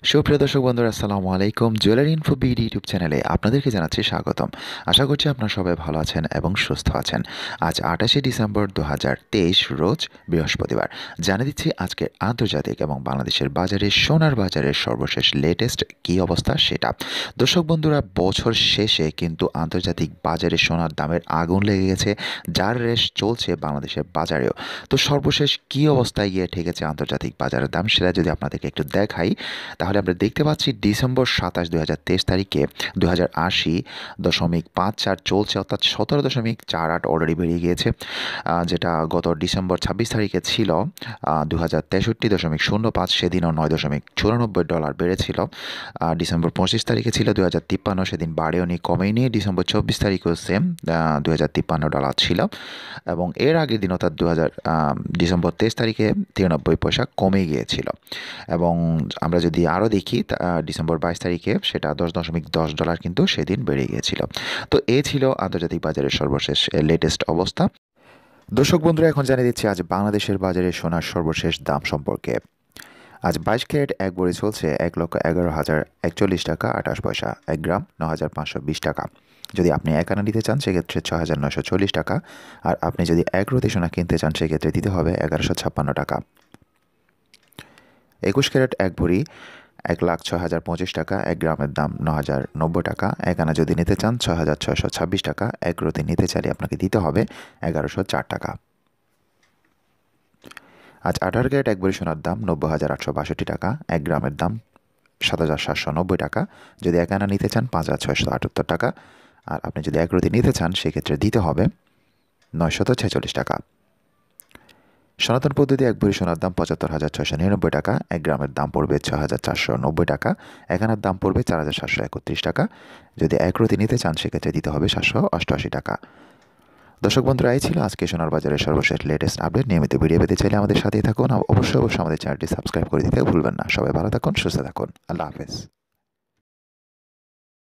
সুপ্রিয় দর্শক বন্ধুরা, আসসালামু আলাইকুম। জুয়েলারি ইনফো বিডি ইউটিউব চ্যানেলে আপনাদেরকে জানাচ্ছি স্বাগতম। আশা করছি আপনারা সবাই ভালো আছেন এবং সুস্থ আছেন। আজ 28শে ডিসেম্বর 2023 রোজ বৃহস্পতিবার। জানিয়ে দিচ্ছি আজকের আন্তর্জাতিক এবং বাংলাদেশের বাজারে সোনার বাজারের সর্বশেষ লেটেস্ট কী অবস্থা সেটা। দর্শক বন্ধুরা, বছর শেষে কিন্তু আন্তর্জাতিক বাজারে সোনার দামের আগুন লেগে গেছে, যার রেশ চলছে বাংলাদেশের বাজারেও। তো সর্বশেষ কী অবস্থায় গিয়ে ঠেকেছে আন্তর্জাতিক বাজারের দাম সেটা যদি আপনাদেরকে একটু দেখাই, তাহলে আমরা দেখতে পাচ্ছি ডিসেম্বর 27, 2023 তারিখে 2080.54 চলছে, অর্থাৎ 17.48 অলরেডি বেরিয়ে গিয়েছে, যেটা গত ডিসেম্বর 26 তারিখে ছিল 2063.05, সেদিনও $9.94 বেড়েছিল। ডিসেম্বর 25 তারিখে ছিল 2053, সেদিন বাড়েওনি কমেনি। ডিসেম্বর 24 তারিখেও সেম $2053 ছিল, এবং এর আগের দিন অর্থাৎ ডিসেম্বর 23 তারিখে 93 পয়সা কমে গিয়েছিল। এবং আমরা যদি আরও দেখি, ডিসেম্বর 22 তারিখে সেটা $10.10 কিন্তু সেদিন বেড়ে গিয়েছিল। তো এ ছিল আন্তর্জাতিক বাজারের সর্বশেষ লেটেস্ট অবস্থা। দর্শক বন্ধুরা, এখন জানিয়ে দিচ্ছি আজ বাংলাদেশের বাজারে সোনার সর্বশেষ দাম সম্পর্কে। আজ 22 ক্যারেট এক ভরি চলছে 1,11,041 টাকা 28 পয়সা, 1 গ্রাম 9,520 টাকা। যদি আপনি 1 আনা নিতে চান সেক্ষেত্রে 6,940 টাকা, আর আপনি যদি 1 রতি সোনা কিনতে চান সেক্ষেত্রে দিতে হবে 1,156 টাকা। 21 ক্যারেট এক ভরি 1,06,025 টাকা, 1 গ্রামের দাম 9,090 টাকা। 1 আনা যদি নিতে চান 6,626 টাকা, 1 রতি নিতে চাইলে আপনাকে দিতে হবে 1,104 টাকা। আজ 18 ক্যারেট এক ভরি সোনার দাম 90,862 টাকা, 1 গ্রামের দাম 7,790 টাকা। যদি 1 আনা নিতে চান 5,678 টাকা, আর আপনি যদি 1 রতি নিতে চান সেক্ষেত্রে দিতে হবে 946 টাকা। সনাতন পদ্ধতি এক ভরি সোনার দাম 75,699 টাকা, 1 গ্রামের দাম পড়বে 6,490 টাকা, 1 আনার দাম পড়বে 4,731 টাকা। যদি 1 রতি নিতে চান সেক্ষেত্রে দিতে হবে 788 টাকা। দর্শক বন্ধুরা, এই ছিল আজকে সোনার বাজারের সর্বশেষ লেটেস্ট আপডেট। নিয়মিত ভিডিও পেতে চাইলে আমাদের সাথেই থাকুন, অবশ্যই আমাদের চ্যানেলটি সাবস্ক্রাইব করে দিতে ভুলবেন না। সবাই ভালো থাকুন, সুস্থ থাকুন। আল্লাহ হাফেজ।